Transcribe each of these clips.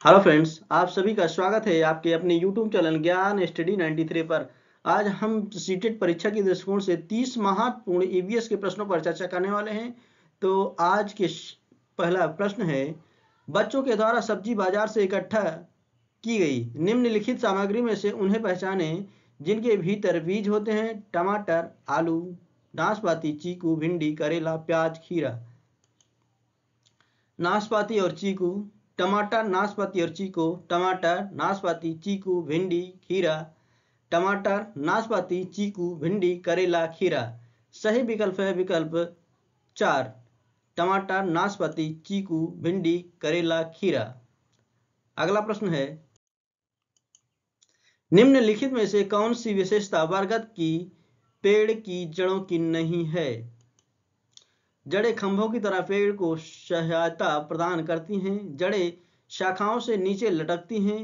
Hello friends, आप सभी का स्वागत है आपके अपने यूट्यूब चैनल ज्ञान स्टडी 93 पर। आज हम सीटेट परीक्षा के दृष्टिकोण से 30 महत्वपूर्ण ईवीएस के प्रश्नों पर चर्चा करने वाले हैं। तो आज के पहला प्रश्न है, बच्चों के द्वारा सब्जी बाजार से इकट्ठा की गई निम्नलिखित सामग्री में से उन्हें पहचाने जिनके भीतर बीज होते हैं। टमाटर, आलू, नाशपाती, चीकू, भिंडी, करेला, प्याज, खीरा। नाशपाती और चीकू, टमाटर, नाशपाती और चीकू, टमाटर, नाशपाती, चीकू, भिंडी, खीरा। टमाटर, नाशपाती, चीकू, भिंडी, करेला, खीरा। सही विकल्प है विकल्प 4, टमाटर, नाशपाती, चीकू, भिंडी, करेला, खीरा। अगला प्रश्न है, निम्नलिखित में से कौन सी विशेषता बरगद की पेड़ की जड़ों की नहीं है। जड़ें खंभों की तरह पेड़ को सहायता प्रदान करती हैं। जड़ें शाखाओं से नीचे लटकती हैं।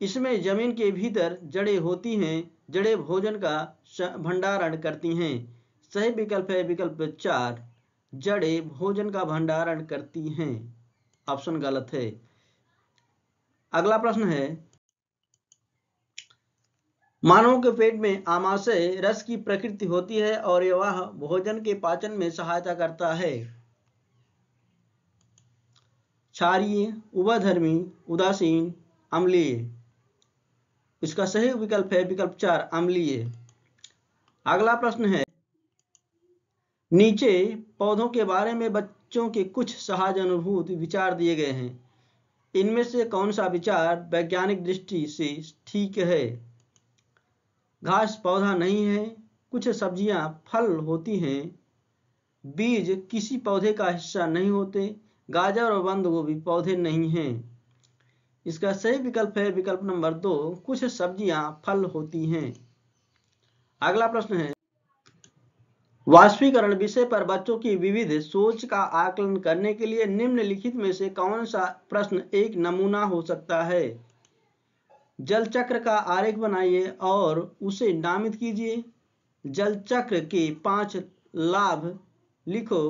इसमें जमीन के भीतर जड़ें होती हैं। जड़ें भोजन का भंडारण करती हैं। सही विकल्प है विकल्प 4, जड़ें भोजन का भंडारण करती हैं। ऑप्शन गलत है। अगला प्रश्न है, मानव के पेट में आमाशय रस की प्रकृति होती है और वह भोजन के पाचन में सहायता करता है। क्षारीय, उभयधर्मी, उदासीन, अम्लीय। इसका सही विकल्प है विकल्प 4, अम्लीय। अगला प्रश्न है, नीचे पौधों के बारे में बच्चों के कुछ सहज अनुभूत विचार दिए गए हैं। इनमें से कौन सा विचार वैज्ञानिक दृष्टि से ठीक है। घास पौधा नहीं है। कुछ सब्जियां फल होती हैं। बीज किसी पौधे का हिस्सा नहीं होते। गाजर और बंद गोभी पौधे नहीं हैं। इसका सही विकल्प है विकल्प नंबर 2, कुछ सब्जियां फल होती हैं। अगला प्रश्न है, वाष्पीकरण विषय पर बच्चों की विविध सोच का आकलन करने के लिए निम्नलिखित में से कौन सा प्रश्न एक नमूना हो सकता है। जल चक्र का आरेख बनाइए और उसे नामित कीजिए। जल चक्र के 5 लाभ लिखो।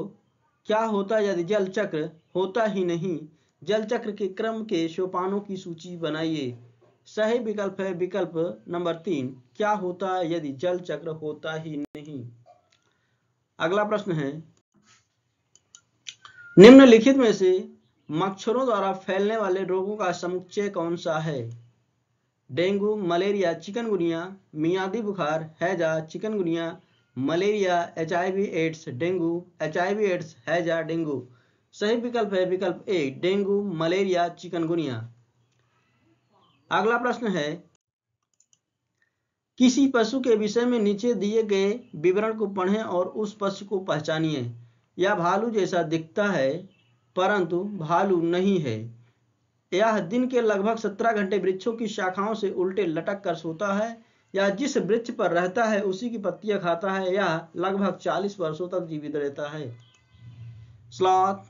क्या होता यदि जल चक्र होता ही नहीं। जल चक्र के क्रम के सोपानों की सूची बनाइए। सही विकल्प है विकल्प नंबर 3, क्या होता यदि जल चक्र होता ही नहीं। अगला प्रश्न है, निम्नलिखित में से मच्छरों द्वारा फैलने वाले रोगों का समुच्चय कौन सा है। डेंगू, मलेरिया, चिकनगुनिया, मियादी बुखार, हैजा, chikungunya, malaria, HIV AIDS. Dengue, HIV AIDS, हैजा, डेंगू। सही विकल्प है विकल्प 1, डेंगू, मलेरिया, चिकनगुनिया। अगला प्रश्न है, किसी पशु के विषय में नीचे दिए गए विवरण को पढ़ें और उस पशु को पहचानिए। यह भालू जैसा दिखता है परंतु भालू नहीं है। यह दिन के लगभग 17 घंटे वृक्षों की शाखाओं से उल्टे लटक कर सोता है। यह जिस वृक्ष पर रहता है उसी की पत्तियां खाता है। यह लगभग 40 वर्षों तक जीवित रहता है। स्लॉथ,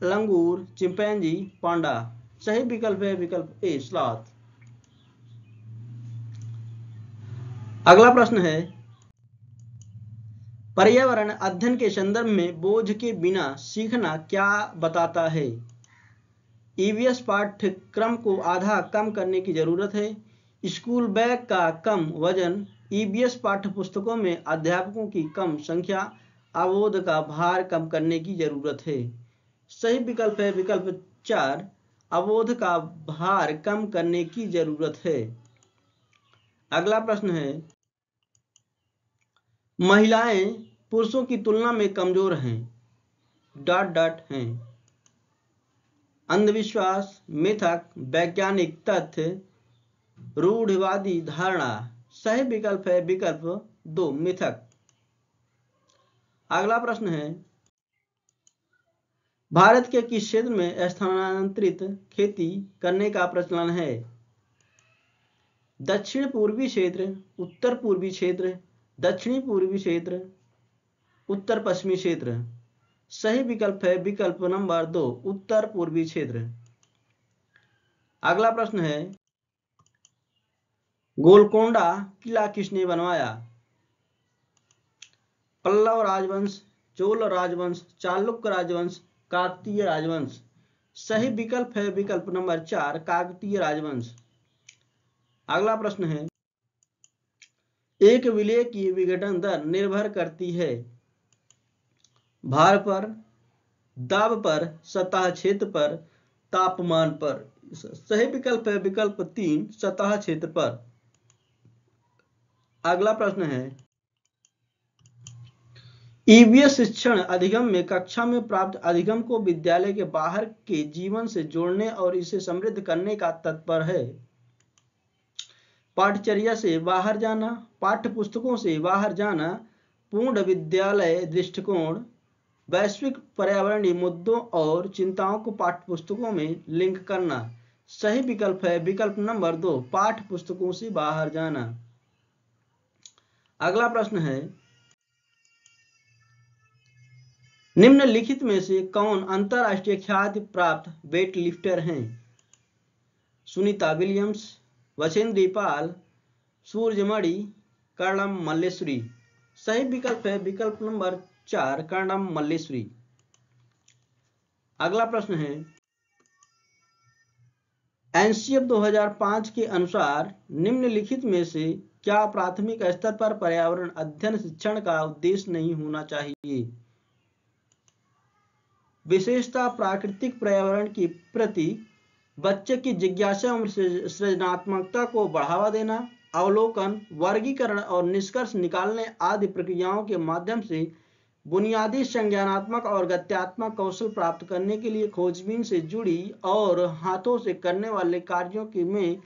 लंगूर, चिंपैंजी, पांडा। सही विकल्प है विकल्प ए, स्लॉथ। अगला प्रश्न है, पर्यावरण अध्ययन के संदर्भ में बोझ के बिना सीखना क्या बताता है। ईवीएस पाठ्यक्रम को आधा कम करने की जरूरत है। स्कूल बैग का कम वजन, ईवीएस पाठ्यपुस्तकों में अध्यापकों की कम संख्या, अवरोध का भार कम करने की जरूरत है। सही विकल्प है विकल्प 4, अवरोध का भार कम करने की जरूरत है। अगला प्रश्न है, महिलाएं पुरुषों की तुलना में कमजोर हैं। हैं। अंधविश्वास, मिथक, वैज्ञानिक तथ्य, रूढ़िवादी धारणा। सही विकल्प है विकल्प 2, मिथक। अगला प्रश्न है, भारत के किस क्षेत्र में स्थानांतरित खेती करने का प्रचलन है। दक्षिण पूर्वी क्षेत्र, उत्तर पूर्वी क्षेत्र, दक्षिणी पूर्वी क्षेत्र, उत्तर पश्चिमी क्षेत्र। सही विकल्प है विकल्प नंबर 2, उत्तर पूर्वी क्षेत्र। अगला प्रश्न है, गोलकोंडा किला किसने बनवाया। पल्लव राजवंश, चोल राजवंश, चालुक्य राजवंश, काकतीय राजवंश। सही विकल्प है विकल्प नंबर 4 काकतीय राजवंश। अगला प्रश्न है, एक विलेय की विघटन दर निर्भर करती है भार पर, दाब पर, सतह क्षेत्र पर, तापमान पर। सही विकल्प है विकल्प 3 सतह क्षेत्र पर। अगला प्रश्न है, ईवीएस शिक्षण अधिगम में कक्षा में प्राप्त अधिगम को विद्यालय के बाहर के जीवन से जोड़ने और इसे समृद्ध करने का तात्पर्य है। पाठचर्या से बाहर जाना, पाठ्य पुस्तकों से बाहर जाना, पूर्ण विद्यालय दृष्टिकोण, वैश्विक पर्यावरणीय मुद्दों और चिंताओं को पाठ्य पुस्तकों में लिंक करना। सही विकल्प है विकल्प नंबर 2 पाठ्य पुस्तकों से बाहर जाना। अगला प्रश्न है, निम्नलिखित में से कौन अंतरराष्ट्रीय ख्याति प्राप्त वेट लिफ्टर हैं? सुनीता विलियम्स, वछेंद्री पाल, सूरजमणि, कर्णम मल्लेश्वरी। सही विकल्प है विकल्प नंबर 4 कर्णम मल्लेश्वरी। अगला प्रश्न है, एनसीएफ 2005 के अनुसार निम्नलिखित में से क्या प्राथमिक स्तर पर पर्यावरण अध्ययन शिक्षण का उद्देश्य नहीं होना चाहिए? विशेषता प्राकृतिक पर्यावरण के प्रति बच्चे की जिज्ञासा और सृजनात्मकता को बढ़ावा देना, अवलोकन, वर्गीकरण और निष्कर्ष निकालने आदि प्रक्रियाओं के माध्यम से बुनियादी संज्ञानात्मक और गत्यात्मक कौशल प्राप्त करने के लिए खोजबीन से जुड़ी और हाथों से करने वाले कार्यों के में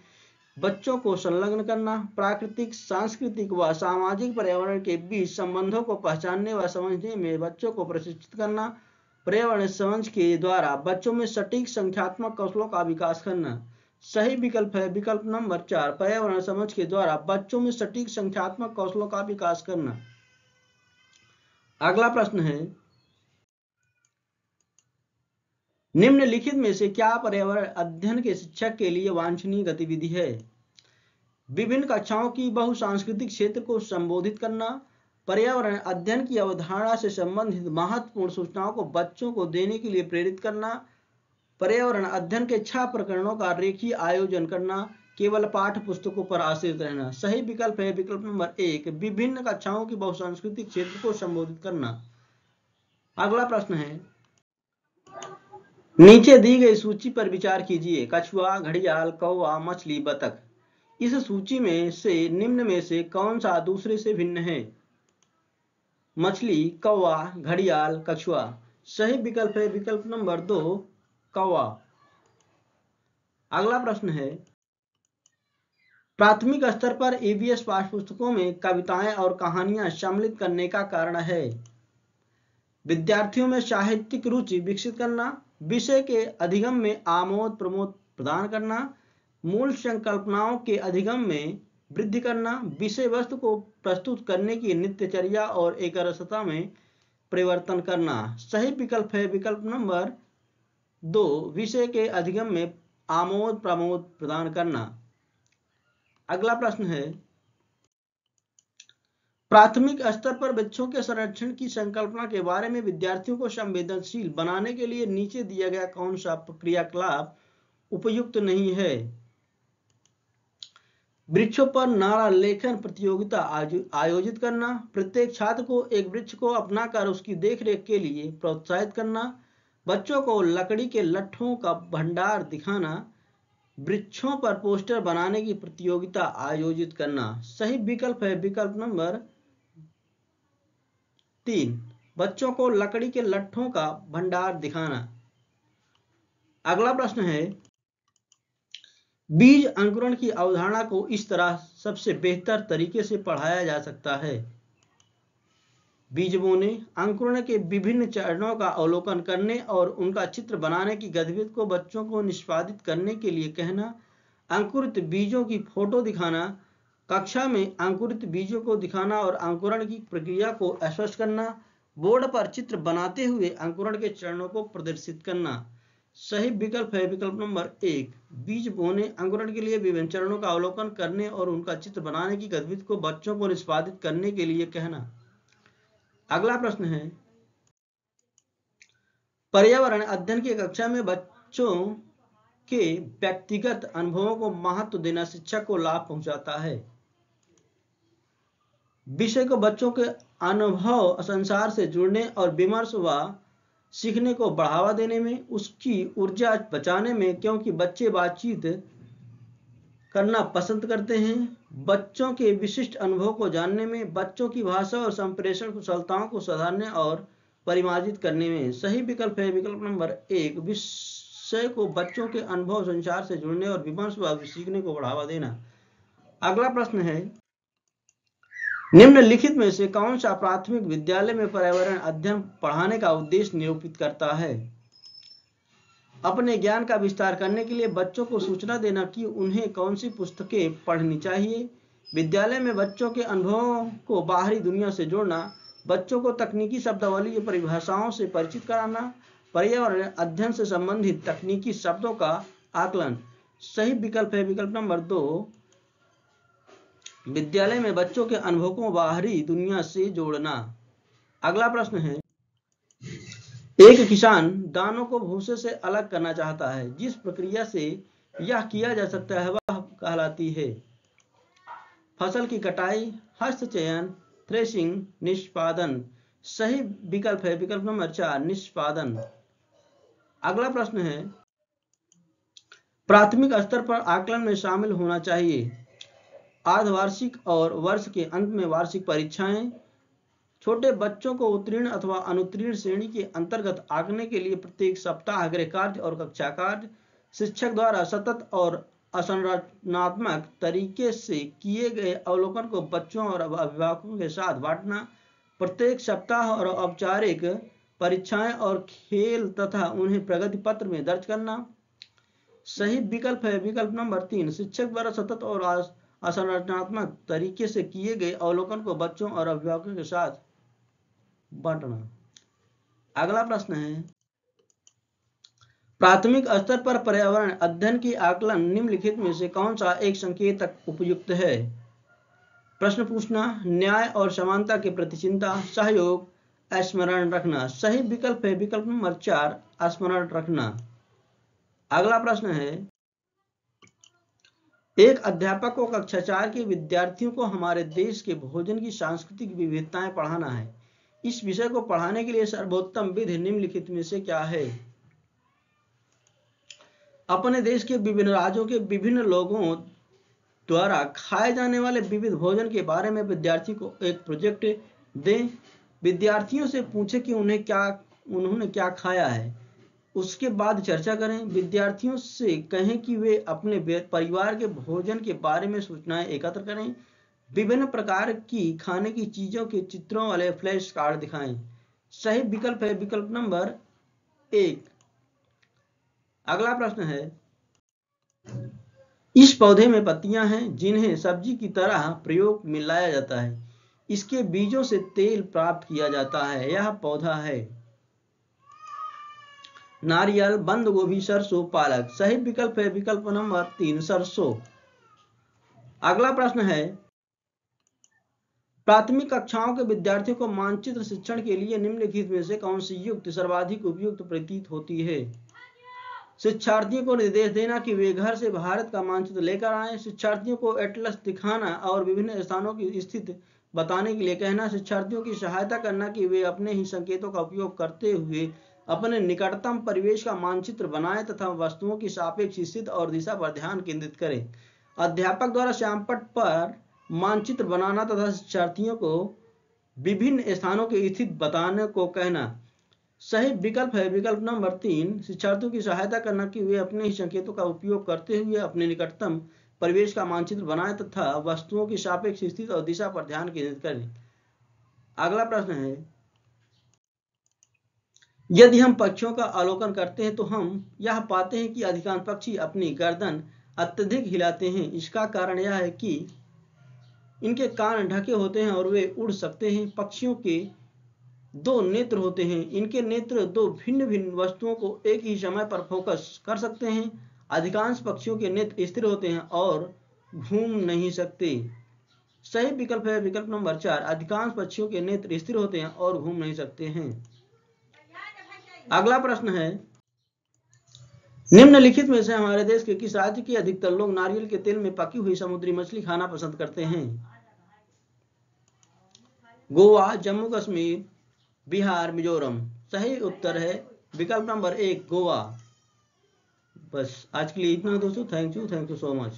बच्चों को संलग्न करना, प्राकृतिक, सांस्कृतिक व सामाजिक पर्यावरण के बीच संबंधों को पहचानने व समझने में बच्चों को प्रशिक्षित करना, पर्यावरण समझ के द्वारा बच्चों में सटीक संख्यात्मक कौशलों का विकास करना। सही विकल्प है विकल्प नंबर 4 पर्यावरण समझ के द्वारा बच्चों में सटीक संख्यात्मक कौशलों का विकास करना। अगला प्रश्न है, निम्नलिखित में से क्या पर्यावरण अध्ययन के शिक्षक के लिए वांछनीय गतिविधि है? विभिन्न कक्षाओं की बहुसांस्कृतिक क्षेत्र को संबोधित करना, पर्यावरण अध्ययन की अवधारणा से संबंधित महत्वपूर्ण सूचनाओं को बच्चों को देने के लिए प्रेरित करना, पर्यावरण अध्ययन के 6 प्रकरणों का रेखीय आयोजन करना, केवल पाठ्य पुस्तकों पर आश्रित रहना। सही विकल्प है विकल्प नंबर 1 विभिन्न कक्षाओं की बहुसांस्कृतिक क्षेत्र को संबोधित करना। अगला प्रश्न है, नीचे दी गई सूची पर विचार कीजिए। कछुआ, घड़ियाल, कौवा, मछली, बतख। इस सूची में से निम्न में से कौन सा दूसरे से भिन्न है? मछली, कौवा, घड़ियाल, कछुआ। सही विकल्प है विकल्प नंबर 2 कौवा। अगला प्रश्न है, प्राथमिक स्तर पर ईवीएस पाठ्यपुस्तकों में कविताएं और कहानियां सम्मिलित करने का कारण है विद्यार्थियों में साहित्यिक रुचि विकसित करना, विषय के अधिगम में आमोद प्रमोद प्रदान करना, मूल संकल्पनाओं के अधिगम में वृद्धि करना, विषय वस्तु को प्रस्तुत करने की नित्यचर्या और एकरसता में परिवर्तन करना। सही विकल्प है विकल्प नंबर 2 विषय के अधिगम में आमोद प्रमोद प्रदान करना। अगला प्रश्न है, प्राथमिक स्तर पर बच्चों के संरक्षण की संकल्पना के बारे में विद्यार्थियों को संवेदनशील बनाने के लिए नीचे दिया गया कौन सा क्रियाकलाप उपयुक्त नहीं है? वृक्षों पर नारा लेखन प्रतियोगिता आयोजित करना, प्रत्येक छात्र को एक वृक्ष को अपनाकर उसकी देखरेख के लिए प्रोत्साहित करना, बच्चों को लकड़ी के लट्ठों का भंडार दिखाना, वृक्षों पर पोस्टर बनाने की प्रतियोगिता आयोजित करना। सही विकल्प है विकल्प नंबर 3 बच्चों को लकड़ी के लट्ठों का भंडार दिखाना। अगला प्रश्न है, बीज अंकुरण की अवधारणा को इस तरह सबसे बेहतर तरीके से पढ़ाया जा सकता है। बीज बोने, अंकुरण के विभिन्न चरणों का अवलोकन करने और उनका चित्र बनाने की गतिविधि को बच्चों को निष्पादित करने के लिए कहना, अंकुरित बीजों की फोटो दिखाना, कक्षा में अंकुरित बीजों को दिखाना और अंकुरण की प्रक्रिया को स्पष्ट करना, बोर्ड पर चित्र बनाते हुए अंकुरण के चरणों को प्रदर्शित करना। सही विकल्प है विकल्प नंबर 1 बीज बोने, अंकुरण के लिए विभिन्न चरणों का अवलोकन करने और उनका चित्र बनाने की गतिविधि को बच्चों को निष्पादित करने के लिए कहना। अगला प्रश्न है, पर्यावरण अध्ययन की कक्षा में बच्चों के व्यक्तिगत अनुभवों को महत्व देना शिक्षक को लाभ पहुंचाता है। विषय को बच्चों के अनुभव संसार से जुड़ने और विमर्श व सीखने को बढ़ावा देने में, उसकी ऊर्जा बचाने में, क्योंकि बच्चे बातचीत करना पसंद करते हैं। बच्चों के विशिष्ट अनुभव को जानने में, बच्चों की भाषा और संप्रेषण कुशलताओं को सुधारने और परिमार्जित करने में। सही विकल्प है विकल्प नंबर 1, विषय को बच्चों के अनुभव संसार से जुड़ने और विमर्श व सीखने को बढ़ावा देना। अगला प्रश्न है, निम्नलिखित में से कौन सा प्राथमिक विद्यालय में पर्यावरण अध्ययन पढ़ाने का उद्देश्य निरूपित करता है? अपने ज्ञान का विस्तार करने के लिए बच्चों को सूचना देना कि उन्हें कौन सी पुस्तकें पढ़नी चाहिए, विद्यालय में बच्चों के अनुभवों को बाहरी दुनिया से जोड़ना, बच्चों को तकनीकी शब्दावली या परिभाषाओं से परिचित कराना, पर्यावरण अध्ययन से संबंधित तकनीकी शब्दों का आकलन। सही विकल्प है विकल्प नंबर 2, विद्यालय में बच्चों के अनुभव को बाहरी दुनिया से जोड़ना। अगला प्रश्न है, एक किसान दानों को भूसे से अलग करना चाहता है। जिस प्रक्रिया से यह किया जा सकता है वह कहलाती है? फसल की कटाई, हस्तचयन, थ्रेशिंग, निष्पादन। सही विकल्प है विकल्प नंबर 4, निष्पादन। अगला प्रश्न है, प्राथमिक स्तर पर आकलन में शामिल होना चाहिए अर्धवार्षिक और वर्ष के अंत में वार्षिक परीक्षाएं। छोटे बच्चों को उत्तीर्ण अथवा अनुत्तीर्ण श्रेणी के अंतर्गत आंकने के लिए प्रत्येक सप्ताह गृह कार्य और कक्षा कार्य शिक्षक द्वारा सतत और असंरचनात्मक तरीके से किए गए अवलोकन को बच्चों और अभिभावकों के साथ बांटना, प्रत्येक सप्ताह और औपचारिक परीक्षाएं और खेल तथा उन्हें प्रगति पत्र में दर्ज करना। सही विकल्प है विकल्प नंबर 3, शिक्षक द्वारा सतत और असंरचनात्मक तरीके से किए गए अवलोकन को बच्चों और अभिभावकों के साथ बांटना। अगला प्रश्न है, प्राथमिक स्तर पर पर्यावरण अध्ययन की आकलन निम्नलिखित में से कौन सा एक संकेतक उपयुक्त है? प्रश्न पूछना, न्याय और समानता के प्रति चिंता, सहयोग, स्मरण रखना। सही विकल्प है विकल्प नंबर 4, स्मरण रखना। अगला प्रश्न है, एक अध्यापक को कक्षा 4 के विद्यार्थियों को हमारे देश के भोजन की सांस्कृतिक विविधताएं पढ़ाना है। इस विषय को पढ़ाने के लिए सर्वोत्तम विधि निम्नलिखित में से क्या है? अपने देश के विभिन्न राज्यों के विभिन्न लोगों द्वारा खाए जाने वाले विविध भोजन के बारे में विद्यार्थियों को एक प्रोजेक्ट दें। विद्यार्थियों से पूछें कि उन्होंने क्या खाया है, उसके बाद चर्चा करें। विद्यार्थियों से कहें कि वे अपने परिवार के भोजन के बारे में सूचनाएं एकत्र करें। विभिन्न प्रकार की खाने की चीजों के चित्रों वाले फ्लैश कार्ड दिखाएं। सही विकल्प है विकल्प नंबर 1। अगला प्रश्न है, इस पौधे में पत्तियां हैं जिन्हें सब्जी की तरह प्रयोग में लाया जाता है। इसके बीजों से तेल प्राप्त किया जाता है। यह पौधा है नारियल, बंद गोभी, सरसों, पालक। सही विकल्प है विकल्प नंबर 3, सरसों। अगला प्रश्न है, प्राथमिक कक्षाओं के विद्यार्थियों को मानचित्र शिक्षण के लिए निम्नलिखित में से कौन सी युक्ति सर्वाधिक उपयुक्त प्रतीत होती है? शिक्षार्थियों को निर्देश देना कि वे घर से भारत का मानचित्र लेकर आएं। शिक्षार्थियों को एटलस दिखाना और विभिन्न स्थानों की स्थिति बताने के लिए कहना। शिक्षार्थियों की सहायता करना कि वे अपने ही संकेतों का उपयोग करते हुए अपने निकटतम परिवेश का मानचित्र बनाएं तथा वस्तुओं की सापेक्ष स्थिति और दिशा पर ध्यान केंद्रित करें। अध्यापक द्वारा श्यामपट्ट पर मानचित्र बनाना तथा शिक्षार्थियों को विभिन्न स्थानों की स्थिति बताने को कहना। सही विकल्प है विकल्प नंबर 3, शिक्षार्थियों की सहायता करना कि वे अपने ही संकेतों का उपयोग करते हुए अपने निकटतम परिवेश का मानचित्र बनाएं तथा वस्तुओं की सापेक्ष स्थिति और दिशा पर ध्यान केंद्रित करें। अगला प्रश्न है, यदि हम पक्षियों का अवलोकन करते हैं तो हम यह पाते हैं कि अधिकांश पक्षी अपनी गर्दन अत्यधिक हिलाते हैं। इसका कारण यह है कि इनके कान ढके होते हैं और वे उड़ सकते हैं। पक्षियों के 2 नेत्र होते हैं। इनके नेत्र 2 भिन्न भिन्न वस्तुओं को एक ही समय पर फोकस कर सकते हैं। अधिकांश पक्षियों के नेत्र स्थिर होते हैं और घूम नहीं सकते। सही विकल्प है विकल्प नंबर 4, अधिकांश पक्षियों के नेत्र स्थिर होते हैं और घूम नहीं सकते हैं। अगला प्रश्न है, निम्नलिखित में से हमारे देश के किस राज्य के अधिकतर लोग नारियल के तेल में पकी हुई समुद्री मछली खाना पसंद करते हैं? गोवा, जम्मू कश्मीर, बिहार, मिजोरम। सही उत्तर है विकल्प नंबर 1 गोवा। बस आज के लिए इतना दोस्तों। Thank you so much.